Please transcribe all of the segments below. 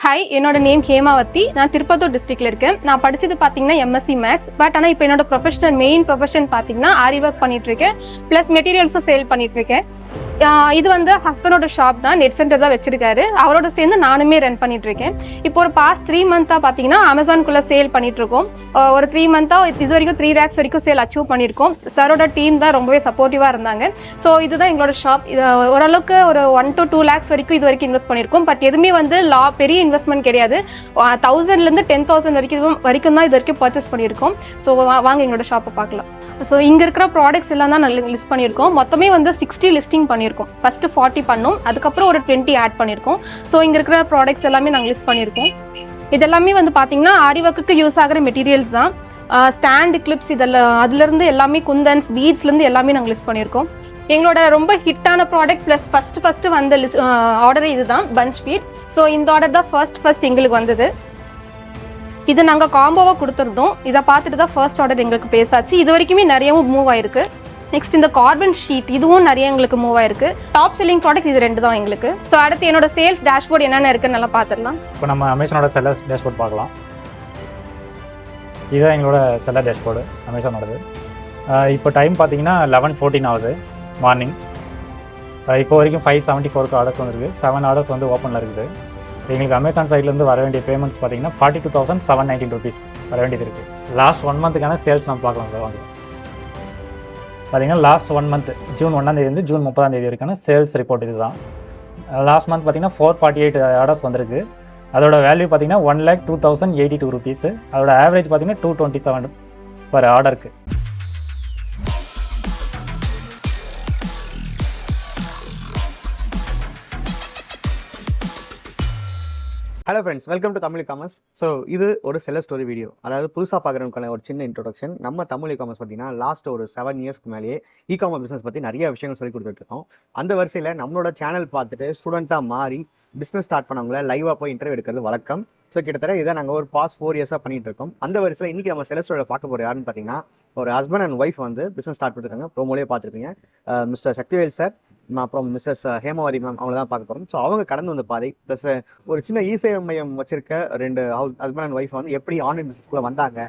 Hi, என்னோட name Hemavathi. நான் திருப்பத்தூர் டிஸ்ட்ரிக்ட்ல இருக்கேன். நான் படிச்சது பார்த்தீங்கன்னா எம்எஸ்சி மேத்ஸ். பட் ஆனால் இப்போ என்னோட மெயின் ப்ரொஃபஷன் பார்த்தீங்கன்னா ஆரி ஒர்க் பண்ணிட்டு இருக்கேன். ப்ளஸ் மெட்டீரியல்ஸும் சேல் பண்ணிட்டு இருக்கேன். இது வந்து ஹஸ்பண்டோட ஷாப் தான், நெட் சென்டர் தான் வச்சிருக்காரு. அவரோட சேர்ந்து நானுமே ரன் பண்ணிட்டு இருக்கேன். இப்போ ஒரு பாஸ்ட் 3 மந்த்தா பார்த்தீங்கன்னா அமேசான்குள்ள சேல் பண்ணிட்டு இருக்கோம். ஒரு 3 மந்த்தா இது வரைக்கும் 3 lakhs வரைக்கும் சேல் அச்சீவ் பண்ணியிருக்கோம். சாரோட டீம் தான் ரொம்பவே சப்போர்ட்டிவா இருந்தாங்க. ஸோ இதுதான் எங்களோட ஷாப். ஓரளவுக்கு ஒரு 1 to 2 lakhs வரைக்கும் இது வரைக்கும் இன்வெஸ்ட் பண்ணியிருக்கோம். பட் எதுவுமே வந்து பெரிய இன்வெஸ்ட்மெண்ட் கிடையாது. 1000லேருந்து 10,000 வரைக்கும் தான் இது வரைக்கும் பர்ச்சேஸ் பண்ணியிருக்கோம். ஸோ வாங்க எங்களோட ஷாப்பை பார்க்கலாம். ஸோ இங்கே இருக்கிற ப்ராடக்ட்ஸ் எல்லாம் தான் லிஸ்ட் பண்ணியிருக்கோம். மொத்தமே வந்து 60 லிஸ்டிங் பண்ணியிருக்கோம். ஃபர்ஸ்ட் 40 பண்ணோம், அதுக்கப்புறம் ஒரு 20 ஆட் பண்ணியிருக்கோம். ஸோ இங்கே இருக்கிற ப்ராடக்ட்ஸ் எல்லாமே நாங்கள் லிஸ்ட் பண்ணியிருக்கோம். இதெல்லாமே வந்து பார்த்தீங்கன்னா ஆரி ஒர்க்குக்கு யூஸ் ஆகிற மெட்டீரியல்ஸ் தான். ஸ்டாண்டு, கிளிப்ஸ், இதெல்லாம் அதுலேருந்து எல்லாமே குந்தன்ஸ், பீட்ஸ்லேருந்து எல்லாமே நாங்கள் லிஸ்ட் பண்ணியிருக்கோம். எங்களோட ரொம்ப ஹிட்டான ப்ராடக்ட் ப்ளஸ் ஃபர்ஸ்ட் வந்த ஆர்டர் இதுதான், பஞ்ச் பீட். ஸோ இந்த ஆர்டர் தான் ஃபர்ஸ்ட் எங்களுக்கு வந்தது. இது நாங்கள் காம்போவாக கொடுத்துருந்தோம். இதை பார்த்துட்டு தான் ஃபர்ஸ்ட் ஆர்டர் எங்களுக்கு பேசாச்சு. இது வரைக்குமே நிறையவும் மூவ் ஆயிருக்கு. நெக்ஸ்ட் இந்த கார்பன் ஷீட், இதுவும் நிறைய எங்களுக்கு மூவ் ஆயிருக்கு. டாப் செல்லிங் ப்ராடக்ட் இது 2 தான் எங்களுக்கு. ஸோ அடுத்து என்னோட சேல்ஸ் டேஷ்போர்ட் என்னென்ன இருக்குன்னு நல்லா பார்த்துடலாம். இப்போ நம்ம அமேசானோட செல்லர் டேஷ்போர்ட் பார்க்கலாம். இதுதான் எங்களோட செல்லர் டேஷ்போர்டு அமேசானோடது. இப்போ டைம் பார்த்தீங்கன்னா 11:14 ஆகுது மார்னிங். இப்போ வரைக்கும் 574 ஆர்டர்ஸ் வந்துருக்கு. 7 ஆர்டர்ஸ் வந்து ஓப்பனில் இருக்குது. எங்களுக்கு அமேசான் சைட்லேருந்து வர வேண்டிய பேமெண்ட்ஸ் பார்த்தீங்கன்னா 42,719 rupees வர வேண்டியது இருக்குது. லாஸ்ட் 1 மந்த்துக்கான சேல்ஸ் நம்ம பார்க்கலாம் சார். வாங்க பார்த்தீங்கன்னா லாஸ்ட் 1 மந்த் ஜூன் 1ஆம் தேதி ஜூன் 30ஆம் தேதி வரைக்கான சேல்ஸ் ரிப்போர்ட் இது தான். லாஸ்ட் மந்த் பார்த்தீங்கன்னா 448 ஆர்டர்ஸ் வந்திருக்கு. அதோட வேல்யூ பார்த்தீங்கன்னா 1,02,082 rupees. அதோட ஆவரேஜ் பார்த்தீங்கன்னா 227 பர் ஆர்டருக்கு. Hello friends, welcome to Tamil commerce. So இது ஒரு செல்லர் ஸ்டோரி வீடியோ. அதாவது புதுசாக பார்க்குறவங்களுக்கான ஒரு சின்ன இன்ட்ரோடக்ஷன். நம்ம தமிழ் காமர்ஸ் பார்த்தீங்கன்னா லாஸ்ட் ஒரு 7 இயர்ஸ்க்கு மேலேயே காமர்ஸ் பிஸ்னஸ் பற்றி நிறைய விஷயங்கள் சொல்லி கொடுத்துட்ருக்கோம். அந்த வரிசையில் நம்மளோட சேனல் பார்த்துட்டு ஸ்டூடெண்ட்டாக மாறி பிஸ்னஸ் ஸ்டார்ட் பண்ணவங்கள லைவாக போய் இன்டர்வியூ எடுக்கிறது வழக்கம். ஸோ கிட்டத்தட்ட இதை நாங்கள் ஒரு பாஸ்ட் 4 இயர்ஸாக பண்ணிட்டு இருக்கோம். அந்த வரிசையில் இன்றைக்கி நம்ம செல்லர் ஸ்டோரியில் பார்க்க போகிற யாருன்னு பார்த்தீங்கன்னா ஒரு ஹஸ்பண்ட் அண்ட் ஒய்ஃப் வந்து பிஸ்னஸ் ஸ்டார்ட் பண்ணிருக்காங்க. ப்ரோமோலேயே பார்த்துருப்பீங்க. மிஸ்டர் சக்திவேல் சார், அப்புறம் மிஸ்ஸஸ் ஹேமாவதி மேம், அவங்கள தான் பார்க்க போகிறோம். ஸோ அவங்க கடந்து வந்த பாதை ப்ளஸ் ஒரு சின்ன இசேவை மையம் வச்சிருக்க 2 ஹஸ்பண்ட் அண்ட் ஒய்ஃப் வந்து எப்படி ஆன்லைன் பிஸ்னஸ்க்குள்ளே வந்தாங்க,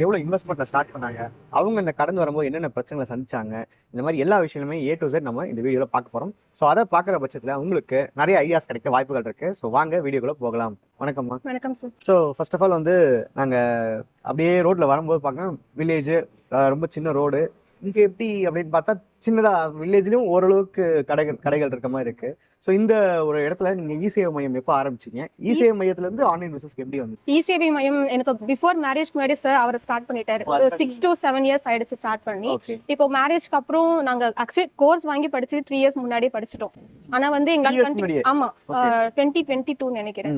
எவ்வளோ இன்வெஸ்ட்மெண்ட்டில் ஸ்டார்ட் பண்ணாங்க, அவங்க இந்த கடந்து வரும்போது என்னென்ன பிரச்சனைகளை சந்திச்சாங்க, இந்த மாதிரி எல்லா விஷயங்களுமே A to Z நம்ம இந்த வீடியோவில் பார்க்க போகிறோம். ஸோ அதை பார்க்குற பட்சத்தில் உங்களுக்கு நிறைய ஐடியாஸ் கிடைக்க வாய்ப்புகள் இருக்குது. ஸோ வாங்க வீடியோக்குள்ளே போகலாம். வணக்கம்மா. வணக்கம் sir. So first of all வந்து நாங்கள் அப்படியே ரோட்டில் வரும்போது பார்க்கணும், வில்லேஜ் ரொம்ப சின்ன ரோடு. இங்கே எப்படி அப்படின்னு பார்த்தா சின்னதாக வில்லேஜ்லேயும் ஓரளவுக்கு கடைகள் இருக்க மாதிரி இருக்கு. ஸோ இந்த ஒரு இடத்துல நீங்கள் இசேவை மையம் எப்போ ஆரம்பிச்சிங்க? இசேவை மையத்துலேருந்து ஆன்லைன் பிஸ்னஸ் எப்படி வந்து? இசேவை மையம் எனக்கு பிஃபோர் மேரேஜ்க்கு முன்னாடி சார் அவர் ஸ்டார்ட் பண்ணிட்டாரு. ஒரு 6 to 7 இயர்ஸ் ஆயிடுச்சு ஸ்டார்ட் பண்ணி. இப்போ மேரேஜ்க்கு அப்புறம் நாங்கள் ஆக்சுவலி கோர்ஸ் வாங்கி படிச்சு 3 இயர்ஸ் முன்னாடியே படிச்சிட்டோம். ஆனா வந்து எங்களால ஆமா 2022 நினைக்கிறேன்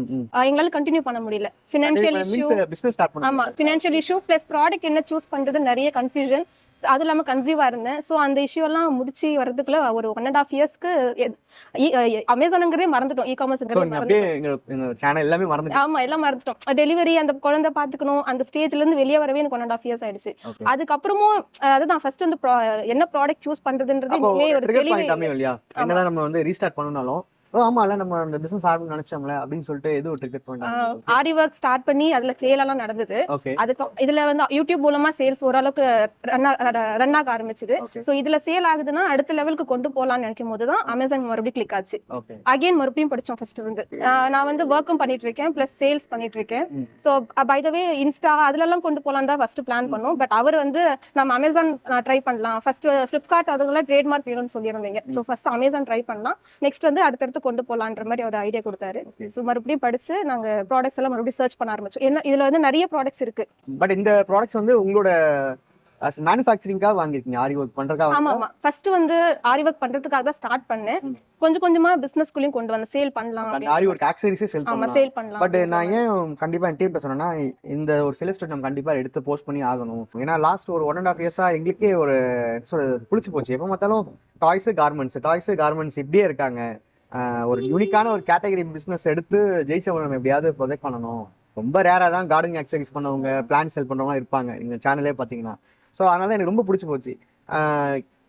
எங்களால கண்டினியூ பண்ண முடியல. ஃபினான்ஷியல் இஷ்யூ, ஆமா ஃபினான்ஷியல் இஷ்யூ பிளஸ் ப்ராடக்ட் என்ன சூஸ் பண்றது நிறைய கன்ஃபியூஷன். அது இல்லாம கன்சீவா இருந்தேன். ஸோ அந்த இஷ்யூ எல்லாம் முடிச்சு வரதுக்குள்ள ஒரு 1.5 இயர்ஸ்க்கு அமேசானுங்கிறதே மறந்துட்டோம். காமர்ஸ்ங்கிறதே மறந்துட்டோம். ஆமா எல்லாம் மறந்துட்டோம். டெலிவரி, அந்த குழந்தை பாத்துக்கணும், அந்த ஸ்டேஜ்ல இருந்து வெளியே வரவே எனக்கு 1.5 இயர்ஸ் ஆயிடுச்சு. அதுக்கப்புறமும் அதுதான் ஃபர்ஸ்ட் வந்து என்ன ப்ராடக்ட் சூஸ் பண்றதுன்றது ஒரு தெளிவே. என்னதான் நம்ம வந்து ரீஸ்டார்ட் பண்ணனாலும் ஆமால நம்ம அந்த பிசினஸ் ஆரம்பிச்சு நினைச்சோம்ல அப்படின்னு சொல்லிட்டு ஏதோ ஒரு டிக்கெட் பண்ணாங்க. ஆரி ஒர்க் ஸ்டார்ட் பண்ணி அதுல சேல் எல்லாம் நடந்தது. அதுக்கு இதுல வந்து யூடியூப் மூலமா சேல்ஸ் ஓரளவுக்கு ரன் ஆக ஆரம்பிச்சது. சோ இதுல சேல் ஆகுதுன்னா அடுத்த லெவலுக்கு கொண்டு போலாம்னு நினைக்கும் போதுதான் அமேசான் மறுபடியும் கிளிக் ஆச்சு. அகைன் மறுபடியும் படிச்சோம். ஃபர்ஸ்ட் வந்து நான் வந்து ஒர்க்கும் பண்ணிட்டு இருக்கேன் பிளஸ் சேல்ஸ் பண்ணிட்டு இருக்கேன். So by the way insta அதுல எல்லாம் கொண்டு போலாம் தான் ஃபர்ஸ்ட் பிளான் பண்ணோம். பட் அவர் வந்து நம்ம அமேசான் ட்ரை பண்ணலாம், ஃபர்ஸ்ட் பிளிப்கார்ட் அதெல்லாம் ட்ரேட்மார்க் வேணும்னு சொல்லியிருந்தீங்க. சோ ஃபர்ஸ்ட் அமேசான் ட்ரை பண்ணலாம், நெக்ஸ்ட் வந்து அடுத்த கொண்டு போலான்ற மாதிரி ஒரு ஐடியா கொடுத்தாரு. சோ மறுபடியும் படிச்சு நாங்க ப்ராடக்ட்ஸ் எல்லாம் மறுபடியும் சர்ச் பண்ண ஆரம்பிச்சோம். என்ன இதுல வந்து நிறைய ப்ராடக்ட்ஸ் இருக்கு. பட் இந்த ப்ராடக்ட்ஸ் வந்து உங்களோட மேனுஃபேக்சரிங்காக வாங்கிருக்கீங்க? ஆரி ஒர்க் பண்றதுக்காக? ஆமா ஆமா ஃபர்ஸ்ட் வந்து ஆரி ஒர்க் பண்றதுக்காக தான் ஸ்டார்ட் பண்ணேன். கொஞ்சம் கொஞ்சமா பிசினஸ்க்குள்ளேயும் கொண்டு வந்து சேல் பண்ணலாம். ஆரி ஒர்க் ஆக்சஸரீஸே சேல் பண்ணலாம். பட் நான் ஏன் கண்டிப்பா என் டீம் சொன்னேன்னா இந்த ஒரு செலஸ்ட் நம்ம கண்டிப்பா எடுத்து போஸ்ட் பண்ணி ஆகணும். ஏன்னா லாஸ்ட் ஒரு 1.5 இயர்ஸா எங்களுக்கே ஒரு புளிச்சு போச்சு. எப்ப பார்த்தாலும் டாய்ஸ் கார்மெண்ட்ஸ் இப்படியே இருக்காங்க. ஒரு யூனிக்கான ஒரு கேட்டகரி பிசினஸ் எடுத்து ஜெயிச்சவங்க நம்ம எப்படியாவது ப்ரொஜெக்ட் பண்ணணும். ரொம்ப ரேரா தான் கார்டனிங் ஆக்சரிஸ் பண்ணவங்க, பிளான்ட் செல் பண்றவங்க இருப்பாங்க இந்த சேனலே பாத்தீங்கன்னா. ஸோ அதனால எனக்கு ரொம்ப பிடிச்சி போச்சு.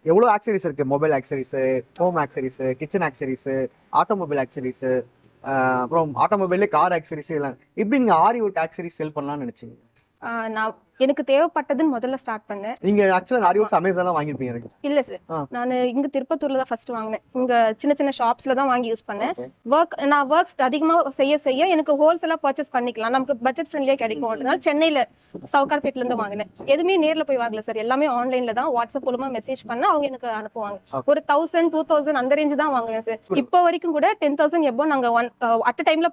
எவ்வளோ ஆக்சரிஸ் இருக்கு, மொபைல் ஆக்சரிஸ், ஹோம் ஆக்சரிஸ், கிச்சன் ஆக்சரிஸ், ஆட்டோமொபைல் ஆக்சரிஸ், அப்புறம் ஆட்டோமொபைல்ல கார் ஆக்சரிஸ் எல்லாம் எப்படி நீங்க ஆரி ஒர்க் ஆக்சரிஸ் செல் பண்ணலாம்னு நினைச்சீங்க? நான் எனக்கு தேவைப்பட்டதுன்னு முதல்ல ஸ்டார்ட் பண்ணேன். நீங்க ஆக்சுவலா ஆரி ஒர்க்ஸ் அமேசான்ல வாங்கிருப்பீங்க எனக்கு. இல்ல சார், நான் இங்க திருப்பத்தூர்ல தான் ஃபர்ஸ்ட் வாங்கினேன். இங்க சின்ன சின்ன ஷாப்ஸ்ல தான் வாங்கி யூஸ் பண்ணேன். நான் ஒர்க்ஸ் அதிகமா செய்ய எனக்கு ஹோல்சேலா பர்ச்சேஸ் பண்ணிக்கலாம், நமக்கு பட்ஜெட் ஃப்ரெண்ட்லியா கிடைக்கும். அதனால சென்னையில சவுகார்பேட்ல இருந்து வாங்கினேன். எதுவுமே நேர்ல போய் வாங்கல சார், எல்லாமே ஆன்லைன்ல தான். வாட்ஸ்அப் மூலமா மெசேஜ் பண்ணா அவங்க எனக்கு அனுப்புவாங்க. ஒரு 1000 2000 அந்த ரேஞ்சு தான் வாங்குவேன் சார். இப்போ வரைக்கும் கூட 10,000 எபோ நாங்க அட் டைம்ல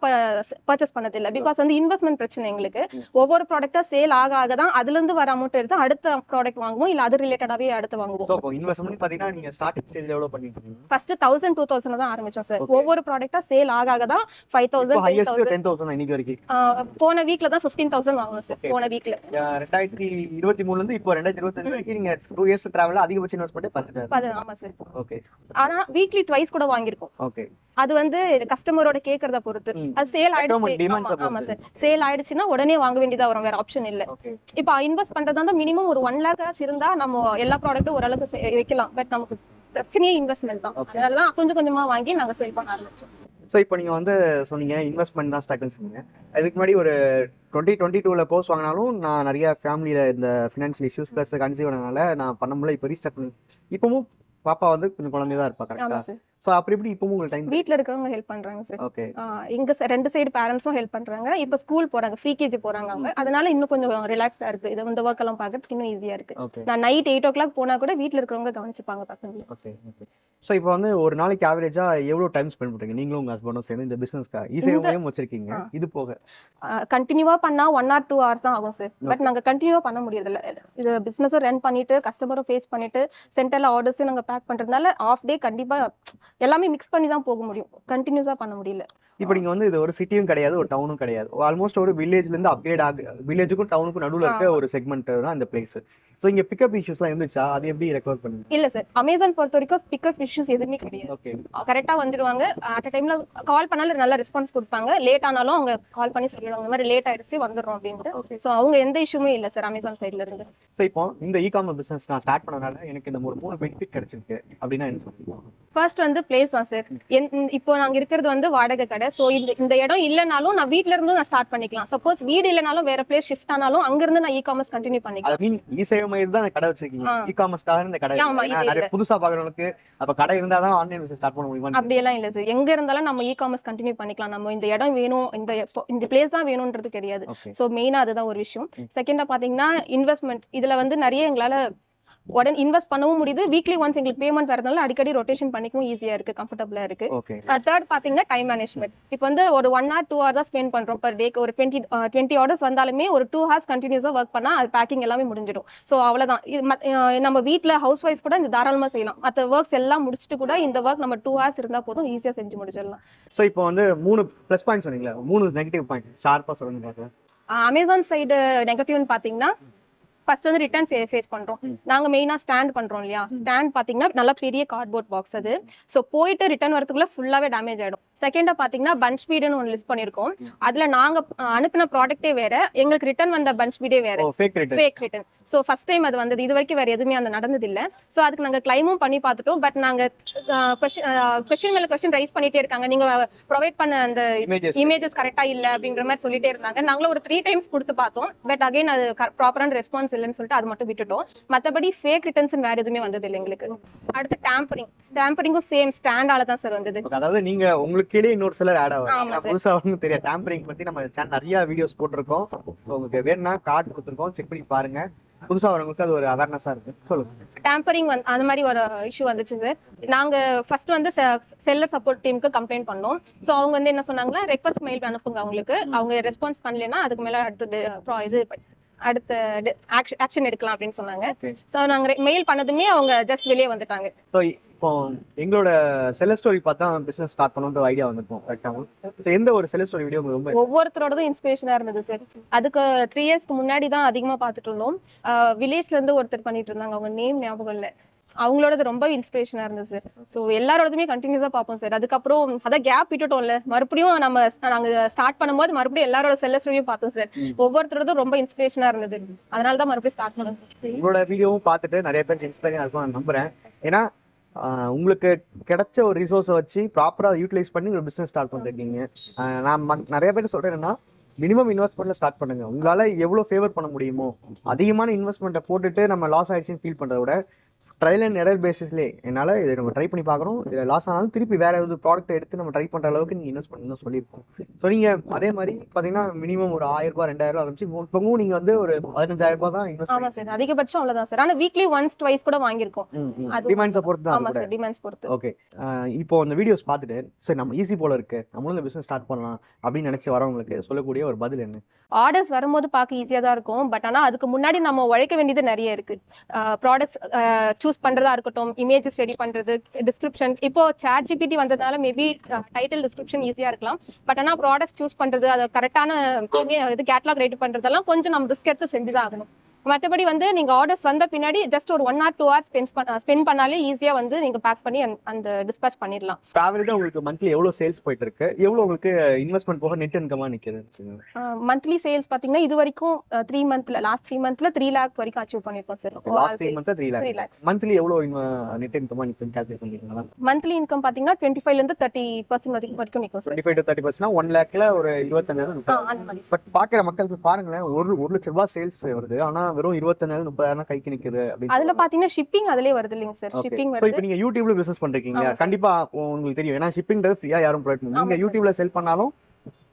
பர்ச்சேஸ் பண்ணது இல்ல. பிகாஸ் வந்து இன்வெஸ்ட்மெண்ட் பிரச்சனை எங்களுக்கு. ஒவ்வொரு ப்ராடக்ட்டா சேல் ஆக தான் அதுல இருந்து வர அமௌண்ட் எடுத்து அடுத்த ப்ராடக்ட் வாங்குவோம், இல்ல அது ரிலேட்டடாவே அடுத்து வாங்குவோம். சோ இன்வெஸ்ட்மென்ட் பாத்தீங்கன்னா நீங்க ஸ்டார்டிங் ஸ்டேஜ்ல எவ்வளவு பண்ணிருக்கீங்க? ஃபர்ஸ்ட் 1000 2000 தான் ஆரம்பிச்சோம் சார். ஒவ்வொரு ப்ராடக்ட்டா சேல் ஆக தான் 5000 ஹையஸ்ட் 10000 இன்னைக்கு வரைக்கும். போன வீக்ல தான் 15000 வாங்குனோம் சார். போன வீக்ல 2023ல இருந்து இப்போ 2025 வரைக்கும் நீங்க 2 இயர்ஸ் டிராவல்ல அதிகபட்ச இன்வெஸ்ட்மென்ட் 10000. ஆமா சார். ஓகே. ஆனா வீக்லி ட்வைஸ் கூட வாங்கிருக்கோம். ஓகே. அது வந்து கஸ்டமரோட கேக்குறத பொறுத்து. அது சேல் ஆயிடுச்சு. ஆமா சார், சேல் ஆயிடுச்சுன்னா உடனே வாங்க வேண்டியதா வரும், வேற ஆப்ஷன் இல்ல. இப்போ இன்வெஸ்ட் பண்றதா இருந்தா மினிமம் ஒரு 1 lakh இருந்தா நம்ம எல்லா ப்ராடக்ட்டும் ஓரளவுக்கு வைக்கலாம். பட் நமக்கு பிரச்சனையே இன்வெஸ்ட்மெண்ட் தான். அதனாலதான் கொஞ்சம் கொஞ்சமா வாங்கி நாங்க சேல் பண்ண ஆரம்பிச்சோம். ஸோ இப்போ நீங்கள் வந்து சொன்னீங்க இன்வெஸ்ட்மெண்ட் தான் ஸ்டார்ட்னு சொன்னீங்க. அதுக்கு முன்னாடி ஒரு 2022ல கோர்ஸ் வாங்கினாலும் நான் நிறைய ஃபேமிலியில் இந்த ஃபினான்ஷியல் இஷ்யூஸ் ப்ளஸ் கன்சீவ் ஆனதுனால நான் பண்ண முடியல. இப்போ ரீஸ்டார்ட் பண்ணி இப்பவும் பாப்பா வந்து கொஞ்சம் குழந்தைய தான் இருப்பா, கரெக்டா? ஸோ அப்படி எப்படி இப்பவும் உங்களுக்கு டைம்? வீட்டில் இருக்கிறவங்க ஹெல்ப் பண்றாங்க சார். ஓகே. இங்க 2 சைடு பேரண்ட்ஸும் ஹெல்ப் பண்றாங்க. இப்போ ஸ்கூல் போறாங்க, ஃப்ரீ கேஜி போறாங்க அவங்க. அதனால இன்னும் கொஞ்சம் ரிலாக்ஸ்டா இருக்கு. இது இந்த ஒர்க் எல்லாம் பார்க்கறதுக்கு இன்னும் ஈஸியா இருக்கு. நான் நைட் 8 o'clock போனா கூட வீட்டில் இருக்கிறவங்க கவனிச்சுப்பாங்க பசங்க. ஓகே. ஓகே. ஸோ இப்போ வந்து ஒரு நாளைக்கு ஆவரேஜா எவ்வளோ டைம் ஸ்பெண்ட் பண்ணுறீங்க நீங்களும் உங்க ஹஸ்பண்டும் சேர்ந்து இந்த பிசினஸ்க்கு? ஈஸியாகவும் வச்சிருக்கீங்க, இது போக கண்டினியூவா பண்ணா 1 or 2 hours தான் ஆகும் சார். பட் நாங்க கண்டினியூவா பண்ண முடியாது இல்ல. இது பிசினஸும் ரன் பண்ணிட்டு கஸ்டமரும் ஃபேஸ் பண்ணிட்டு சென்டர்ல ஆர்டர்ஸும் நாங்க பேக் பண்றதுனால ஆஃப் டே கண்டிப்பா எல்லாமே மிக்ஸ் பண்ணி தான் போக முடியும். கண்டினியூஸா பண்ண முடியல. இப்போ நீங்க வந்து இது ஒரு சிட்டியும் கிடையாது, ஒரு டவுனும் கிடையாது, ஆல்மோஸ்ட் ஒரு வில்லேஜ்ல இருந்து அப்கிரேட் ஆகு வில்லேஜுக்கும் டவுனுக்கும் நடுவில் இருக்க ஒரு செக்மெண்ட் தான் இந்த பிளேஸ். ஸோ இங்க பிக்கப் இஷ்யூஸ்லாம் இருந்துச்சா? அது எப்படி ரெக்கவர் பண்ணுங்க? இல்ல சார், அமேசான் பொறுத்த வரைக்கும் பிக்கப் இஷ்யூஸ் எதுவுமே கிடையாது. ஓகே. கரெக்டா வந்துடுவாங்க. அட் டைம்ல கால் பண்ணாலும் நல்ல ரெஸ்பான்ஸ் கொடுப்பாங்க. லேட் ஆனாலும் அவங்க கால் பண்ணி சொல்லிடுவாங்க இந்த மாதிரி லேட் ஆயிடுச்சு வந்துடுறோம் அப்படின்ட்டு. ஸோ அவங்க எந்த இஷ்யூமே இல்லை சார் அமேசான் சைட்ல இருந்து. ஸோ இப்போ இந்த இ-காமர்ஸ் பிசினஸ் நான் ஸ்டார்ட் பண்ணனால எனக்கு இந்த ஒரு 3 பெனிஃபிட் கிடைச்சிருக்கு அப்படின்னா என்ன? ஃபர்ஸ்ட் வந்து பிளேஸ் தான் சார். இப்போ நாங்க இருக்கிறது வந்து வாடகை கடை. ஸோ இந்த இடம் இல்லைனாலும் நான் வீட்ல இருந்து நான் ஸ்டார்ட் பண்ணிக்கலாம். சப்போஸ் வீடு இல்லைனாலும் வேற பிளேஸ் ஷிஃப்ட் ஆனாலும் அங்க இருந்து நான் இ-காமர்ஸ் கண்டினியூ பண்ணிக்கலாம். ஐ மீன் இ-சேவை மையம் தான் கடை வச்சிருக்கீங்க, இ-காமர்ஸ்க்காக இந்த கடை. நிறைய புதுசா பாக்குறவங்களுக்கு அப்ப கடை இருந்தா தான் ஆன்லைன் பிசினஸ் ஸ்டார்ட் பண்ண முடியுமா? அப்படி எல்லாம் இல்ல சார், எங்க இருந்தாலும் நம்ம இ-காமர்ஸ் கண்டினியூ பண்ணிக்கலாம். நம்ம இந்த இடம் வேணும், இந்த பிளேஸ் தான் வேணும்ன்றது கிடையாது. ஸோ மெயினா அதுதான் ஒரு விஷயம். செகண்டா பாத்தீங்கன்னா இன்வெஸ்ட்மெண்ட். இதுல வந்து நிறைய எங்களால உடனே இன்வெஸ்ட் பண்ணவும் முடியுது. வீக்லி ஒன்ஸ் எங்களுக்கு பேமெண்ட் வரதுனால அடிக்கடி ரொட்டேஷன் பண்ணிக்கவும் ஈஸியா இருக்கு, கம்ஃபர்டபுளா இருக்கு. தேர்ட் பாத்தீங்கன்னா டைம் மேனேஜ்மெண்ட். இப்போ வந்து ஒரு 1 or 2 hours தான் ஸ்பெண்ட் பண்றோம் பர் டேக்கு. ஒரு 20 ஆர்டர்ஸ் வந்தாலுமே ஒரு 2 hours கண்டினியூஸா ஒர்க் பண்ணா அது பேக்கிங் எல்லாமே முடிஞ்சிடும். ஸோ அவ்வளவுதான். நம்ம வீட்டுல ஹவுஸ் ஒய்ஃப் கூட இந்த தாராளமா செய்யலாம். மற்ற ஒர்க்ஸ் எல்லாம் முடிச்சுட்டு கூட இந்த ஒர்க் நம்ம 2 hours இருந்தா போதும், ஈஸியா செஞ்சு முடிச்சிடலாம். ஸோ இப்போ வந்து 3 ப்ளஸ் பாயிண்ட் சொன்னீங்களா, 3 நெகட்டிவ் பாயிண்ட் ஷார்ப்பா சொல்லுங்க பார்க்கலாம். அமேசான் சைடு நெகட்டிவ்னு பாத்தீங்கன்னா ஃபர்ஸ்ட் வந்து ரிட்டர்ன் ஃபேஸ் பண்றோம். நாங்க மெயினா ஸ்டாண்ட் பண்றோம் இல்லையா. ஸ்டாண்ட் பாத்தீங்கன்னா நல்ல பெரிய கார்ட்போர்ட் பாக்ஸ் அது. ஸோ போயிட்டு ரிட்டர்ன் வரதுக்குள்ள ஃபுல்லாவே டேமேஜ் ஆயிடும். செகண்டா பாத்தீங்கன்னா பஞ்ச் பீடுன்னு ஒன்று லிஸ்ட் பண்ணிருக்கோம். அதுல நாங்க அனுப்பின ப்ராடக்டே வேற, எங்களுக்கு ரிட்டர்ன் வந்த பஞ்ச் பீடே வேற, fake return. So first time அது வந்தது. இது வரைக்கும் வேற எதுவுமே அந்த நடந்தது இல்ல. ஸோ அதுக்கு நாங்க கிளைமும் பண்ணி பார்த்துட்டோம். பட் நாங்க கொஸ்டின் மேல கொஸ்டின் ரைஸ் பண்ணிட்டே இருக்காங்க. நீங்க ப்ரொவைட் பண்ண அந்த இமேஜஸ் கரெக்டா இல்ல அப்படின்ற மாதிரி சொல்லிட்டே இருந்தாங்க. நாங்களும் ஒரு 3 times கொடுத்து பார்த்தோம். பட் அகைன் அது ப்ராப்பரான ரெஸ்பான்ஸ் இல்லைன்னு சொல்லிட்டு அது மட்டும் விட்டுட்டோம். மற்றபடி ஃபேக் ரிட்டர்ன்ஸ் வேற எதுவுமே வந்தது இல்லை எங்களுக்கு. அடுத்து டேம்பரிங்கும் சேம் ஸ்டாண்டால தான் சார் வந்தது. அதாவது நீங்க உங்களுக்கு கீழே இன்னொரு சிலர் ஆட் ஆகும், புதுசா ஒன்றும் தெரியாது. டேம்பரிங் பத்தி நம்ம சேனல் நிறைய வீடியோஸ் போட்டிருக்கோம். உங்களுக்கு வேணும்னா கார்டு கொடுத்துருக்கோம், செக் பண்ணி பாருங்க. புதுசா வரவங்களுக்கு அது ஒரு அவேர்னஸா இருக்கு. சொல்லுங்க. டேம்பரிங் அந்த மாதிரி ஒரு இஷ்யூ வந்துச்சு சார். நாங்க ஃபர்ஸ்ட் வந்து செல்லர் சப்போர்ட் டீமுக்கு கம்ப்ளைண்ட் பண்ணோம். ஸோ அவங்க வந்து என்ன சொன்னாங்கன்னா ரெக்வஸ்ட் மெயில் அனுப்புங்க அவங்களுக்கு, அவங்க ரெஸ்பான்ஸ் பண்ணலன்னா அதுக்கு மேல அடுத்த ஆக்ஷன் எடுக்கலாம் அப்படின்னு சொன்னாங்க. ஸோ நாங்க மெயில் பண்ணதுமே அவங்க ஜஸ்ட் வெளியே வந்துட்டாங்க. இப்போ எங்களோட செல்லர் ஸ்டோரி பார்த்தா பிசினஸ் ஸ்டார்ட் பண்ணணும்ன்ற ஐடியா வந்திருக்கும். கரெக்டாக எந்த ஒரு செல்லர் ஸ்டோரி வீடியோ ரொம்ப ஒவ்வொருத்தரோடதும் இன்ஸ்பிரேஷனா இருந்தது சார். அதுக்கு 3 yearsக்கு முன்னாடி தான் அதிகமா பார்த்துட்டு இருந்தோம். வில்லேஜ்ல இருந்து ஒருத்தர் பண்ணிட்டு இருந்தாங்க, அவங்க நேம் ஞாபகம் இல்லை. அவங்களோடது ரொம்ப இன்ஸ்பிரேஷனா இருந்தது சார். ஸோ எல்லாரோடதுமே கண்டினியூஸா பார்ப்போம் சார். அதுக்கப்புறம் அதான் கேப் விட்டுட்டோம்ல, மறுபடியும் நாங்க ஸ்டார்ட் பண்ணும்போது மறுபடியும் எல்லாரோட செல்லர் ஸ்டோரியும் பார்த்தோம் சார். ஒவ்வொருத்தரோடதும் ரொம்ப இன்ஸ்பிரேஷனா இருந்தது. அதனால தான் மறுபடியும் ஸ்டார்ட் பண்ணோம். உங்களோட வீடியோவும் பார்த்துட்டு நிறைய பேர் இன்ஸ்பைரிங் இருக்கும் நான் நம்புறேன். ஏன்னா உங்களுக்கு கிடைச்ச ஒரு ரிசோர்ஸை வச்சு ப்ராப்பராக யூட்டிலைஸ் பண்ணி ஒரு பிஸ்னஸ் ஸ்டார்ட் பண்ணிருக்கீங்க. நான் நிறைய பேர் சொல்கிறேன் என்னன்னா, மினிமம் இன்வெஸ்ட்மெண்ட்ல ஸ்டார்ட் பண்ணுங்க. உங்களால் எவ்வளோ ஃபேவர் பண்ண முடியுமோ அதிகமான இன்வெஸ்ட்மெண்ட்டை போட்டுட்டு நம்ம லாஸ் ஆயிடுச்சுன்னு ஃபீல் பண்ணுறத விட ட்ரையல் அண்ட் எரர் பேசிஸ்லேயே என்னால் இதை நம்ம ட்ரை பண்ணி பார்க்குறோம், இதில் லாஸ் ஆனாலும் திருப்பி வேற ஏதாவது ப்ராடக்ட் எடுத்து நம்ம ட்ரை பண்ணுற அளவுக்கு நீங்கள் இன்வெஸ்ட் பண்ணணும் சொல்லியிருக்கோம். ஸோ நீங்கள் அதே மாதிரி பார்த்தீங்கன்னா மினிமம் ஒரு 1000 ரூபாய் 2000 ரூபாய் ஆரம்பிச்சு இப்பவும் நீங்கள் வந்து ஒரு 15000 ரூபாய் தான் இன்வெஸ்ட். ஆமா சார், அதிகபட்சம் அவ்வளவுதான் சார். ஆனா வீக்லி ஒன்ஸ் ட்வைஸ் கூட வாங்கியிருக்கோம். டிமாண்ட்ஸை பொறுத்து தான். ஆமா சார், டிமாண்ட்ஸ் பொறுத்து. ஓகே, இப்போ இந்த வீடியோஸ் பார்த்துட்டு சரி நம்ம ஈஸி போல இருக்கு, நம்மளும் இந்த பிஸ்னஸ் ஸ்டார்ட் பண்ணலாம் அப்படின்னு நினைச்சு வரவங்களுக்கு சொல்லக்கூடிய ஒரு பதில் என்ன? ஆர்டர்ஸ் வரும்போது பார்க்க ஈஸியாக தான் இருக்கும். பட் ஆனால் அதுக்கு முன்னாடி நம்ம உழைக்க வேண்டியது நிறைய இருக்கு. ப்ராடக்ட்ஸ் சூஸ் பண்றதா இருக்கட்டும், இமேஜஸ் ரெடி பண்றது, டிஸ்கிரிப்ஷன். இப்போ ChatGPT வந்ததுனால மேபி டைட்டில் டிஸ்கிரிப்ஷன் ஈஸியா இருக்கலாம். பட் ஆனால் ப்ராடக்ட்ஸ் சூஸ் பண்றது, அதை கரெக்டான இது கேட்லாக் ரெடி பண்றதெல்லாம் கொஞ்சம் நம்ம ரிஸ்க் எடுத்து செஞ்சுதான் ஆகணும். மற்றபடி வந்து நீங்க ஆர்டர்ஸ் வந்த பின்னாடி ஜஸ்ட் ஒரு 1 or 2 hours ஸ்பெண்ட் பண்ணாலே ஈஸியா வந்து நீங்க பேக் பண்ணி அந்த டிஸ்பேச் பண்ணிடலாம். ஆவரேஜா உங்களுக்கு மந்த்லி எவ்வளவு சேல்ஸ் போயிட்டு இருக்கு, எவ்வளவு உங்களுக்கு இன்வெஸ்ட்மெண்ட் போக நெட் இன்கமா நிக்குது? மந்த்லி சேல்ஸ் பாத்தீங்கன்னா இது வரைக்கும் 3 மந்த்ல லாஸ்ட் 3 மந்த்ல 3 lakh வரைக்கும் அச்சீவ் பண்ணிருக்கோம் சார். லாஸ்ட் 3 மந்த்ல 3 lakhs. மந்த்லி எவ்வளவு நெட் இன்கமா நிக்குது கால்குலேட் பண்ணிருக்கீங்களா? மந்த்லி இன்கம் பாத்தீங்கன்னா 25 ல இருந்து 30% வரைக்கும் நிக்கும் சார். 25 to 30% 1 lakhல ஒரு 25000 அந்த மாதிரி. பட் பாக்குற மக்களுக்கு பாருங்களேன், 1 லட்சம் ரூபாய் சேல்ஸ் வருது, ஆனா வெறும் 25000 30,000 கைக்கு நிக்குது. அதுல பாத்தீங்கன்னா ஷிப்பிங் அதுலயே வருது இல்லைங்க சார். ஷிப்பிங் வருது. இப்போ நீங்க யூடியூப்ல பிசினஸ் பண்றீங்க, கண்டிப்பா உங்களுக்கு தெரியும், ஏன்னா ஷிப்பிங்ன்றது ஃப்ரீயா யாரும் ப்ரொவைட் பண்ணல. நீங்க யூடியூப்ல செல் பண்ணாலும்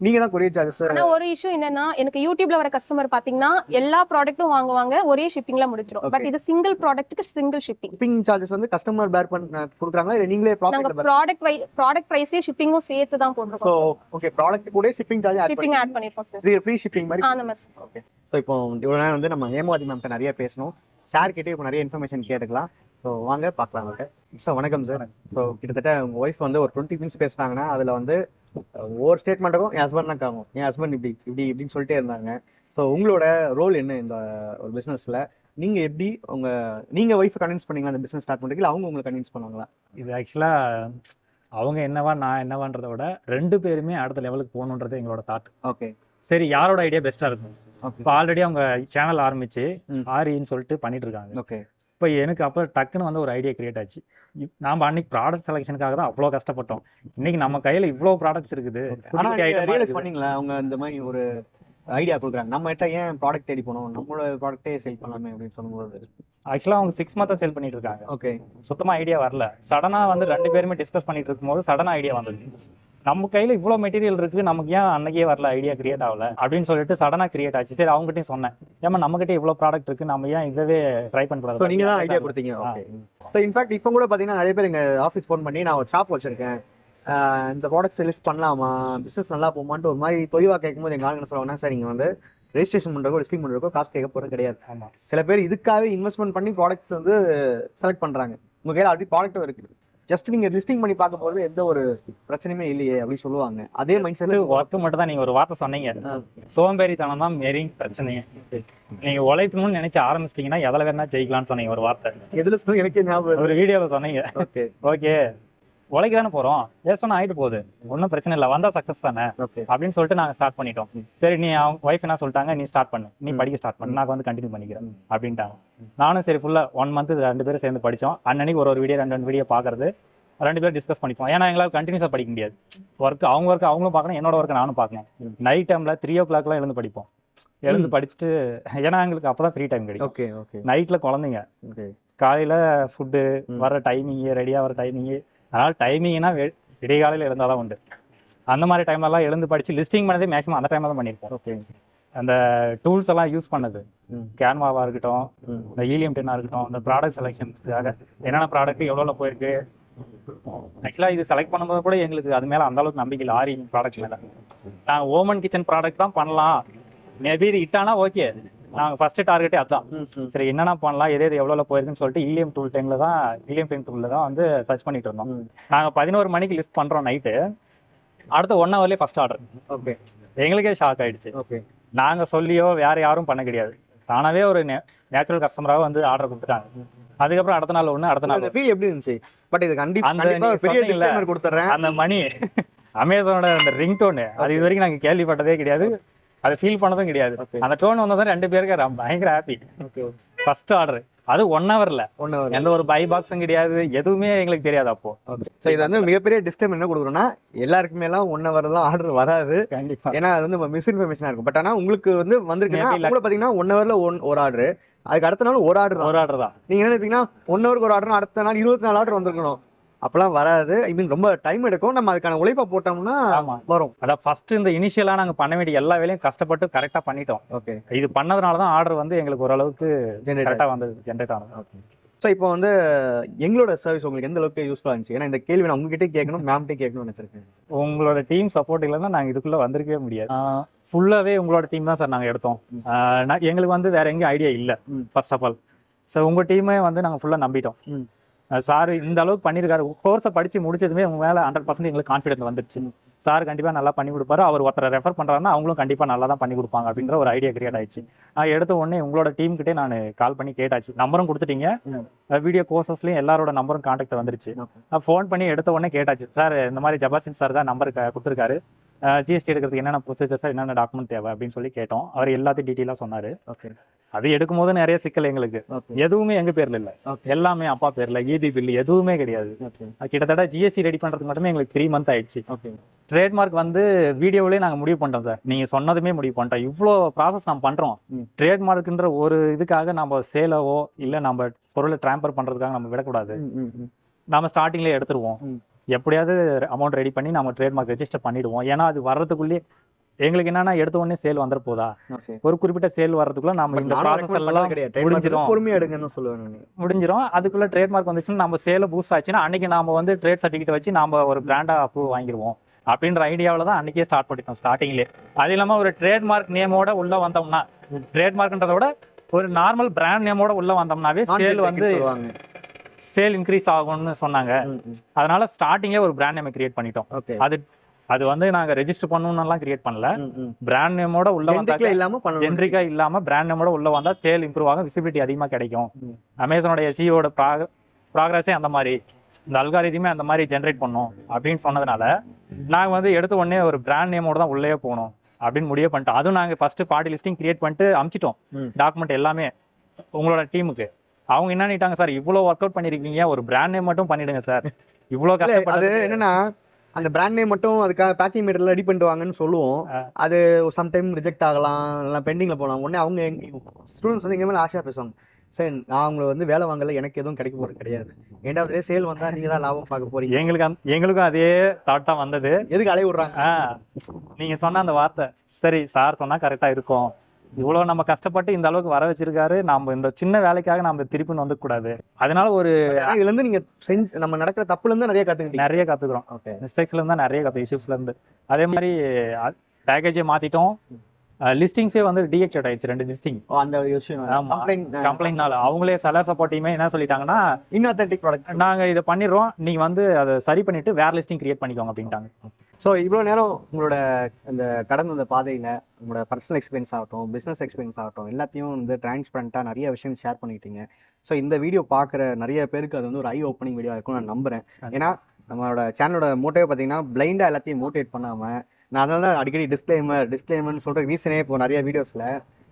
நீங்க தான் கொரியர் சார்ஜஸ். ஆனா ஒரு இஷ்யூ என்னன்னா, எனக்கு யூடியூப்ல வர கஸ்டமர் பாத்தீங்கன்னா எல்லா ப்ராடக்ட்டும் வாங்குவாங்க, ஒரே ஷிப்பிங்ல முடிச்சிரும். பட் இது சிங்கிள் ப்ராடக்ட்டுக்கு சிங்கிள் ஷிப்பிங் சார்ஜஸ் வந்து கஸ்டமர் பேர் பண்ண கொடுக்குறாங்க, இல்ல நீங்களே ப்ராடக்ட் பிரைஸ்லயே ஷிப்பிங்கும் சேர்த்து தான் போடுறோம். ஓகே, ப்ராடக்ட் கூட ஷிப்பிங் சார்ஜ் ஆட் பண்ணிருப்போம் சார். ஃப்ரீ ஷிப்பிங் மாதிரி. அந்த மாதிரி. ஓகே, சோ இப்போ இவ்வளவு நேரம் வந்து நம்ம ஹேமாவதி மேம் கிட்ட நிறைய பேசணும், சார் கிட்ட இப்போ நிறைய இன்ஃபர்மேஷன் கேட்டுக்கலாம். ஸோ வாங்க பார்க்கலாம். ஓகே சார், வணக்கம் சார். ஸோ கிட்டத்தட்ட உங்கள் ஒய்ஃப் வந்து ஒரு 20 minutes பேசுனாங்கன்னா அதில் வந்து ஒவ்வொரு ஸ்டேட்மெண்ட்டுக்கும் என் ஹஸ்பண்ட் தான் காணும், என் ஹஸ்பண்ட் இப்படின்னு சொல்லிட்டே இருந்தாங்க. ஸோ உங்களோட ரோல் என்ன இந்த ஒரு பிஸ்னஸில்? நீங்கள் எப்படி நீங்கள் ஒய்ஃபை கன்வின்ஸ் பண்ணீங்களா அந்த பிஸ்னஸ் ஸ்டார்ட் பண்ணுறீங்களா, அவங்க உங்களை கன்வின்ஸ் பண்ணுவாங்களா? இது ஆக்சுவலாக அவங்க என்னவா நான் என்னவான்றத விட 2 பேருமே அடுத்த லெவலுக்கு போகணுன்றது எங்களோட தாட். ஓகே, சரி யாரோட ஐடியா பெஸ்ட்டாக இருக்கும்? இப்போ ஆல்ரெடி அவங்க சேனல் ஆரம்பிச்சு ஆரின்னு சொல்லிட்டு பண்ணிட்டு இருக்காங்க. ஓகே, இப்போ எனக்கு அப்போ டக்குன்னு வந்து ஒரு ஐடியா கிரியேட் ஆச்சு. நாம் அன்னைக்கு ப்ராடக்ட் செலெக்ஷனுக்காக தான் அவ்வளோ கஷ்டப்பட்டோம். இன்னைக்கு நம்ம கையில் இவ்வளோ ப்ராடக்ட்ஸ் இருக்குது. ரியலைஸ் பண்ணீங்களா அவங்க இந்த மாதிரி ஒரு ஐடியா கொடுக்குறாங்க, நம்ம கிட்ட ஏன் ப்ராடக்ட் தேடி போனோம், நம்மளோட ப்ராடக்ட்டே சேல் பண்ணலாமே அப்படின்னு சொல்லும்போது? ஆக்சுவலாக அவங்க 6 months சேல் பண்ணிட்டு இருக்காங்க. ஓகே, சுத்தமாக ஐடியா வரல. சடனாக வந்து 2 பேருமே டிஸ்கஸ் பண்ணிட்டு இருக்கும்போது சடனாக ஐடியா வந்தது. நம்ம கையில் இவ்வளோ மெட்டீரியல் இருக்குது, நமக்கு ஏன் அன்னைக்கே வரல, ஐடியா கிரியேட் ஆகல அப்படின்னு சொல்லிட்டு சடனாக கிரியேட் ஆச்சு. சரி அவங்ககிட்டயும் சொன்னேன், ஏமா நம்மகிட்ட இவ்வளோ ப்ராடக்ட் இருக்குது, நம்ம ஏன் இதவே ட்ரை பண்ணக்கூடாது? நீங்கள் தான் ஐடியா கொடுத்தீங்க. ஓகே, ஸோ இன்ஃபேக்ட் இப்போ கூட பார்த்தீங்கன்னா நிறைய பேர் எங்கள் ஆஃபீஸ் ஃபோன் பண்ணி நான் ஒரு ஷாப் வச்சிருக்கேன், இந்த ப்ராடக்ட்ஸ் லிஸ்ட் பண்ணலாமா, பிஸ்னஸ் நல்லா போமான்ட்டு ஒரு மாதிரி தொய்வாக கேட்கும்போது எங்கள் ஆளுங்க சொல்லுவாங்கன்னா, சார் நீங்கள் வந்து ரெஜிஸ்ட்ரேஷன் பண்ணுறக்கோ லிஸ்டிங் பண்ணுறக்கோ காசு கேட்க போகிறது கிடையாது. ஆமாம், சில பேர் இதுக்காகவே இன்வெஸ்ட்மெண்ட் பண்ணி ப்ராடக்ட்ஸ் வந்து செலக்ட் பண்ணுறாங்க. உங்கள் கையில் அப்படி ப்ராடக்ட்டும் இருக்குது, ஜஸ்ட் நீங்க லிஸ்டிங் பண்ணி பார்க்க போறது எந்த ஒரு பிரச்சனையுமே இல்லையே அப்படின்னு சொல்லுவாங்க. அதே மைண்ட் செட் ஒர்க்கு மட்டும் தான். நீங்க ஒரு வார்த்தை சொன்னீங்க, சோம்பேறித்தனம் தான் மெயின் பிரச்சனையே. நீங்க உழைக்கணும்னு நினைச்சு ஆரம்பிச்சிட்டீங்கன்னா எதில் வேணா ஜெயிக்கலாம்னு சொன்னீங்க. ஒரு வார்த்தை எதுல எனக்கே ஞாபகம், ஒரு வீடியோல சொன்னீங்க. ஓகே ஓகே, உழைக்க தானே போறோம், ஏசோன்னா ஆயிட்டு போகுது, ஒன்றும் பிரச்சனை இல்லை, வந்தா சக்சஸ் தானே அப்படின்னு சொல்லிட்டு நாங்கள் ஸ்டார்ட் பண்ணிட்டோம். சரி நீ அவங்க ஒய்ஃப் என்ன சொல்லிட்டாங்க, நீ ஸ்டார்ட் பண்ணு, நீ படிக்க ஸ்டார்ட் பண்ணு, நான் வந்து கண்டினியூ பண்ணிக்கிறேன் அப்படின்ட்டாங்க. நானும் சரி ஃபுல்லா 1 month 2 பேரும் சேர்ந்து படித்தோம். அன்னன்னைக்கு ஒரு வீடியோ 2 வீடியோ பார்க்கறது, 2 பேரும் டிஸ்கஸ் பண்ணிப்போம். ஏன்னா எங்களால் கண்டினியூஸாக படிக்க முடியாது. ஒர்க் அவங்க ஒர்க் அவங்களும் பார்க்கணும், என்னோட ஒர்க் நானும் பார்க்கணும். நைட் டைமில் 3 o'clock எழுந்து படிப்போம். எழுந்து படிச்சுட்டு, ஏன்னா எங்களுக்கு அப்போதான் ஃப்ரீ டைம் கிடைக்கும். ஓகே ஓகே, நைட்டில் குழந்தைங்க, காலையில் ஃபுட்டு வர டைமிங்கு, ரெடியாக வர டைமிங்கு, அதனால் டைமிங்னா விடிய காலையில் எழுந்தால் தான் உண்டு. அந்த மாதிரி டைம்லலாம் எழுந்து படித்து லிஸ்டிங் பண்ணதே மேக்ஸிமம் அந்த டைமில் தான் பண்ணியிருப்போம். ஓகே, அந்த டூல்ஸ் எல்லாம் யூஸ் பண்ணது, கேன்வாவாக இருக்கட்டும், இந்த ஹீலியம் 10 இருக்கட்டும், இந்த ப்ராடக்ட் செலெக்ஷன்ஸுக்காக என்னென்ன ப்ராடக்ட் எவ்வளோ போயிருக்கு. ஆக்சுவலாக இது செலக்ட் பண்ணும்போது கூட எங்களுக்கு அது மேலே அந்த அளவுக்கு நம்பிக்கை இல்லை. ஆரி ப்ராடக்ட் மேலே நாங்கள் ஓமன் கிச்சன் ப்ராடக்ட் தான் பண்ணலாம், மேபி இது இட்டானா ஓகே, நாங்கள் ஃபர்ஸ்ட் டார்கெட்டே அதுதான். சரி என்னென்ன பண்ணலாம், எது எவ்வளோ போயிருக்குன்னு சொல்லிட்டு ஹீலியம் 10 டூலில் தான் வந்து சர்ச் பண்ணிட்டு இருந்தோம். நாங்கள் 11 மணிக்கு லிஸ்ட் பண்ணுறோம் நைட்டு, அடுத்த 1 hourலேயே ஃபர்ஸ்ட் ஆர்டர். ஓகே, எங்களுக்கே ஷாக் ஆயிடுச்சு. ஓகே, நாங்கள் சொல்லியோ வேற யாரும் பண்ண கிடையாது, தானாவே ஒரு நேச்சுரல் கஸ்டமராக வந்து ஆர்டர் கொடுத்துட்டாங்க. அதுக்கப்புறம் அடுத்த நாள் ஒன்று, அடுத்த நாள் ஃபீல் எப்படி இருந்துச்சு? பட் இது கண்டிப்பாக பெரிய டிஸ்க்ளைமர் கொடுத்துறேன், அந்த மணி அமேசானோட அந்த ரிங் டோனு அது இது வரைக்கும் நாங்கள் கேள்விப்பட்டதே கிடையாது, அதை ஃபீல் பண்ணதும் கிடையாது. அந்த டோன் வந்ததும் 2 பேருக்கு பயங்கர ஹாப்பி. ஃபர்ஸ்ட் ஆர்டர் அது 1 ஹவர்ல 1 hour. எந்த ஒரு பை பாக்ஸும் கிடையாது, எதுவுமே எங்களுக்கு தெரியாது அப்போ. ஸோ இது வந்து மிகப்பெரிய டிஸ்டம் என்ன கொடுக்குறோம்னா எல்லாருக்குமே எல்லாம் 1 hourலாம் ஆர்டர் வராது. கண்டிப்பா ஏன்னா அது வந்து மிஸ்இன்ஃபர்மேஷனா இருக்கும். பட் ஆனா உங்களுக்கு வந்து வந்திருக்குன்னா Maybe கூட பாத்தீங்கன்னா 1 hourல ஒரு ஆர்டர், அதுக்கு அடுத்த நாள் ஒரு ஆர்டர். ஒரு ஆர்டர் தான். நீங்க என்ன நினைப்பீங்கன்னா 1 hourக்கு ஒரு ஆர்டர், அடுத்த நாள் 24 ஆர்டர் வந்திருக்கணும். அப்பெல்லாம் வராது. ஐ மீன் ரொம்ப டைம் எடுக்கும். நம்ம அதுக்கான உழைப்பா போட்டோம்னா ஆமா வரும். அதான் ஃபர்ஸ்ட் இந்த இனிஷியலா நாங்க பண்ண வேண்டிய எல்லா வேலையும் கஷ்டப்பட்டு கரெக்டா பண்ணிட்டோம். ஓகே, இது பண்ணதுனால தான் ஆர்டர் வந்து எங்களுக்கு ஓரளவுக்கு ஜெனரேட். கரெக்டா வந்தது, ஜென்ரேட் ஆனது. ஸோ இப்போ வந்து எங்களோட சர்வீஸ் உங்களுக்கு எந்த அளவுக்கு யூஸ்ஃபுல்லாக இருந்துச்சு? ஏன்னா இந்த கேள்வி நான் உங்ககிட்டே கேட்கணும், மேம்கிட்டே கேட்கணும்னு நினைச்சிருக்கேன். உங்களோட டீம் சப்போர்ட் இல்லைன்னா நாங்க இதுக்குள்ள வந்திருக்கவே முடியாது. ஃபுல்லாவே உங்களோட டீம் தான் சார் நாங்க எடுத்தோம். எங்களுக்கு வந்து வேற எங்கேயும் ஐடியா இல்லை ஃபர்ஸ்ட் ஆஃப் ஆல். ஸோ உங்க டீமே வந்து நாங்க ஃபுல்லா நம்பிட்டோம். சார் இந்த அளவுக்கு பண்ணியிருக்காரு, கோர்ஸை படிச்சு முடிச்சதுமே உங்க மேல 100% எங்களுக்கு கான்ஃபிடென்ட் வந்துருச்சு. சார் கண்டிப்பா நல்லா பண்ணி கொடுப்பாரு, அவர் ஒருத்தரை ரெஃபர் பண்றாருன்னா அவங்களும் கண்டிப்பா நல்லா தான் பண்ணி கொடுப்பாங்க அப்படின்ற ஒரு ஐடியா கிரியேட் ஆயிடுச்சு. எடுத்த உடனே உங்களோட டீம் கிட்டே நான் கால் பண்ணி கேட்டாச்சு, நம்பரும் கொடுத்துட்டீங்க, வீடியோ கோர்சஸ்லயும் எல்லாரோட நம்பரும் கான்டாக்ட் வந்துருச்சு. ஃபோன் பண்ணி எடுத்த உடனே கேட்டாச்சு, சார் இந்த மாதிரி ஜபாசின் சார் தான் நம்பர் கொடுத்துருக்காரு, ஜிஎஸ்டி எடுக்கிறதுக்கு என்னென்ன ப்ரொசீஜர்ஸ், என்னென்ன டாக்குமெண்ட் தேவை அப்படின்னு சொல்லி கேட்டோம். அவர் எல்லாத்தையும் டீட்டெயிலாக சொன்னாரு. ஓகே, அது எடுக்கும் போது நிறைய சிக்கல் எங்களுக்கு. எதுவுமே எங்க பேர்ல இல்ல, எல்லாமே அப்பா பேர்ல, ஈபி பில் எதுவுமே கிடையாது. கிட்டத்தட்ட ஜிஎஸ்டி ரெடி பண்றதுக்கு மட்டுமே எங்களுக்கு 3 months ஆயிடுச்சு. ட்ரேட்மார்க் வந்து வீடியோவிலே நாங்க முடிவு பண்ணிட்டோம் சார், நீங்க சொன்னதுமே முடிவு பண்ணிட்டோம். இவ்வளோ ப்ராசஸ் நம்ம பண்றோம். ட்ரேட்மார்க்ன்ற ஒரு இதுக்காக நம்ம சேலவோ இல்ல நம்ம பொருளை டிராம்பர் பண்றதுக்காக நம்ம விடக்கூடாது. நம்ம ஸ்டார்டிங்லேயே எடுத்துருவோம், எப்படியாவது அமௌண்ட் ரெடி பண்ணி நம்ம ட்ரேட்மார்க் ரெஜிஸ்டர் பண்ணிடுவோம். ஏன்னா அது வர்றதுக்குள்ளேயே எங்களுக்கு என்னன்னா எடுத்த உடனே சேல் வந்துட போதா, ஒரு குறிப்பிட்ட சேல் வர்றதுக்குள்ள நம்ம இந்த ப்ராசஸ் எல்லாம் முடிஞ்சிடும், பொறுமையா எடுங்கன்னு சொல்லுவேன், முடிஞ்சிடும். அதுக்குள்ள ட்ரேட்மார்க் வந்துச்சுன்னா நம்ம சேல பூஸ்ட் ஆச்சுன்னா அன்னைக்கு நாம வந்து ட்ரேட் சர்டிஃபிகேட் வச்சு நம்ம ஒரு பிராண்டா அப்ரூவ் வாங்கிடுவோம் அப்படின்ற ஐடியாவில் தான் அன்னைக்கே ஸ்டார்ட் பண்ணிட்டோம் ஸ்டார்டிங்லேயே. அது இல்லாமல் ஒரு ட்ரேட்மார்க் நேமோட உள்ள வந்தோம்னா, ட்ரேட்மார்க்ன்றத விட ஒரு நார்மல் பிராண்ட் நேமோட உள்ள வந்தோம்னாவே சேல் வந்து சேல் இன்க்ரீஸ் ஆகும்னு சொன்னாங்க. அதனால ஸ்டார்டிங்கே ஒரு பிராண்ட் நேம் கிரியேட் பண்ணிட்டோம். அது வந்து நாங்க ரெஜிஸ்டர் பண்ணணும்லாம் கிரியேட் பண்ணல, பிராண்ட் நேமோட உள்ள வந்தா, ஜென்ரிக்கா இல்லாம பிராண்ட் நேமோட உள்ள வந்தா சேல் இம்ப்ரூவ் ஆகும், விசிபிலிட்டி அதிகமா கிடைக்கும். அமேசானோட எஸ்இஓட ப்ராக்ரஸே அந்த மாதிரி, இந்த அல்காரிதமே அந்த மாதிரி ஜென்ரேட் பண்ணும் அப்படின்னு சொன்னதுனால நாங்க வந்து எடுத்த உடனே ஒரு பிராண்ட் நேமோட தான் உள்ளே போகணும் அப்படின்னு முடிவு பண்ணிட்டோம். அதுவும் நாங்க ஃபர்ஸ்ட் 40 லிஸ்டிங் கிரியேட் பண்ணிட்டு அனுப்பிச்சிட்டோம் டாக்குமெண்ட் எல்லாமே உங்களோட டீமுக்கு. அவங்க என்ன பண்ணிட்டாங்க, சார் இவ்வளவு ஒர்க் அவுட் பண்ணிருக்கீங்க, ஒரு பிராண்ட் நேம் மட்டும் பண்ணிடுங்க சார், இவ்வளவு கஷ்டப்பட்டு. என்னன்னா அந்த பிராண்ட் நேம் மட்டும் அதுக்காக பேக்கிங் மெட்டீரியல் ரெடி பண்ணிட்டு வாங்கன்னு சொல்லுவோம். அது சம்டைம் ரிஜெக்ட் ஆகலாம், இல்லை பெண்டிங்ல போகலாம். உடனே அவங்க ஸ்டூடெண்ட்ஸ் வந்து எங்க மேலே ஆசையா பேசுவாங்க, சார் நான் அவங்களை வந்து வேலை வாங்கல, எனக்கு எதுவும் கிடைக்க போறது கிடையாது, ஏன்டா சேல் வந்தா நீங்க தான் லாபம் பார்க்க போறீங்க. எங்களுக்கும் அதே தாட்டா வந்தது. எதுக்கு அலைய விடுறாங்க? நீங்க சொன்ன அந்த வார்த்தை சரி, சார் சொன்னா கரெக்டா இருக்கும், இவ்வளவு நம்ம கஷ்டப்பட்டு இந்த அளவுக்கு வர வச்சிருக்காரு, நம்ம இந்த சின்ன வேலைக்காக நம்ம திருப்பி வந்து கூடாது. அதனால ஒரு இதுல இருந்து நீங்க செஞ்சு நம்ம நடக்கிற தப்புல இருந்து நிறைய கத்துக்கிறோம், மிஸ்டேக்ஸ்ல இருந்தா நிறைய இஷ்யூஸ்ல இருந்து. அதே மாதிரி பேக்கேஜை மாத்திட்டோம், லிஸ்டிங்ஸே வந்து டீஆக்டிவேட் ஆயிடுச்சு 2 லிஸ்டிங். அந்த விஷயம் கம்ப்ளைண்ட்னால அவங்களே செலர் சப்போர்ட் டீமே என்ன சொல்லிட்டாங்கன்னா, இன்ஆத்தென்டிக் ப்ராடக்ட் நாங்க இதை பண்ணிடுறோம், நீங்க வந்து அதை சரி பண்ணிட்டு வேற லிஸ்டிங் கிரியேட் பண்ணிக்கோங்க அப்படின்ட்டாங்க. ஸோ இவ்வளோ நேரம் உங்களோட அந்த கடந்த அந்த பாதையில் உங்களோட பர்சனல் எக்ஸ்பீரியன்ஸ் ஆகட்டும், பிஸ்னஸ் எக்ஸ்பீரியன்ஸ் ஆகட்டும், எல்லாத்தையும் வந்து டிரான்ஸ்பரண்ட்டாக நிறைய விஷயம் ஷேர் பண்ணிக்கிட்டீங்க. ஸோ இந்த வீடியோ பார்க்குற நிறைய பேருக்கு அது வந்து ஒரு ஐ ஓப்பனிங் வீடியோ இருக்கும் நான் நம்புகிறேன். ஏன்னா நம்மளோட சேனலோட மோட்டிவ் பார்த்தீங்கன்னா பிளைண்டாக எல்லாத்தையும் மோட்டிவேட் பண்ணாமல், நான் அதனால தான் அடிக்கடி டிஸ்க்ளைமர்னு சொல்கிற ரீசனே இப்போ நிறைய வீடியோஸில்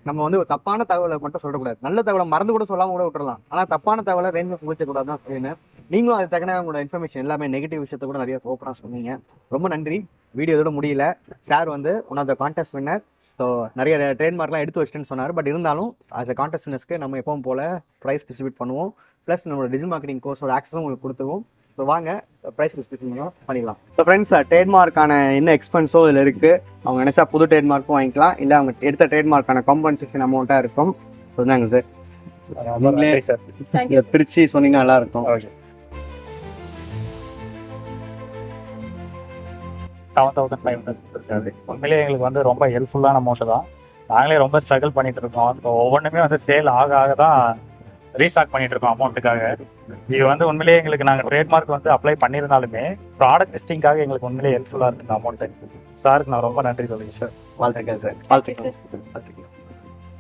நம்ம வந்து ஒரு தப்பான தகவலை மட்டும் சொல்லக்கூடாது, நல்ல தகவலை மறந்து கூட சொல்லாமல் கூட விட்டுறலாம். ஆனால் தப்பான தகவலை வேணும் புகழ்த்தக்கூடாது தான் அப்படின்னு நீங்களும் அது தக்கன உங்களோட இன்ஃபர்மேஷன் எல்லாமே நெகட்டிவ் விஷயத்த கூட நிறைய ஓப்பனாக சொன்னீங்க. ரொம்ப நன்றி. வீடியோ இதோட முடியல. சார் வந்து one of the contest winner. So நிறைய ட்ரேட்மார்க்லாம் எடுத்து வச்சுட்டுன்னு சொன்னார். பட் இருந்தாலும் as a கான்டெஸ்ட் வின்னர்ஸ்க்கு நம்ம எப்பவும் போல் ப்ரைஸ் டிஸ்ட்ரிபியூட் பண்ணுவோம். ப்ளஸ் நம்மளோட டிஜிட்டல் மார்க்கெட்டிங் கோர்ஸோட ஆக்சஸும் உங்களுக்கு கொடுத்துருவோம். ஸோ வாங்க ப்ரைஸ் டிஸ்ட்ரிபியூட் பண்ணிடலாம். ஸோ ஃப்ரெண்ட்ஸ், ட்ரேட்மார்க்கான என்ன எக்ஸ்பென்ஸோ இதில் இருக்குது. அவங்க நினச்சா புது ட்ரேட்மார்க்கும் வாங்கிக்கலாம், இல்லை அவங்க எடுத்த ட்ரேட்மார்க்கான காம்பன்சேஷன் அமௌண்ட்டாக இருக்கும். சொன்னாங்க சார், நீங்களே இதை பிரித்து சொன்னீங்கன்னா நல்லா இருக்கும். 7500 இருக்காது. உண்மையிலேயே எங்களுக்கு வந்து ரொம்ப ஹெல்ப்ஃபுல்லான அமௌண்ட் தான். நாங்களே ரொம்ப ஸ்ட்ரகிள் பண்ணிட்டு இருக்கோம். இப்போ ஒவ்வொன்றுமே வந்து சேல் ஆக தான் ரீஸ்டாக் பண்ணிட்டு இருக்கோம் அமௌண்ட்டுக்காக. இது வந்து உண்மையிலேயே எங்களுக்கு நாங்கள் ட்ரேட்மார்க் வந்து அப்ளை பண்ணியிருந்தாலுமே ப்ராடக்ட் லிஸ்டிங்காக எங்களுக்கு உண்மையிலேயே ஹெல்ப்ஃபுல்லாக இருக்கு இந்த அமௌண்ட்டு. சாருக்கு நான் ரொம்ப நன்றி சொல்லுங்க சார். வாழ்த்துக்கள் சார். வாழ்த்துக்கள்.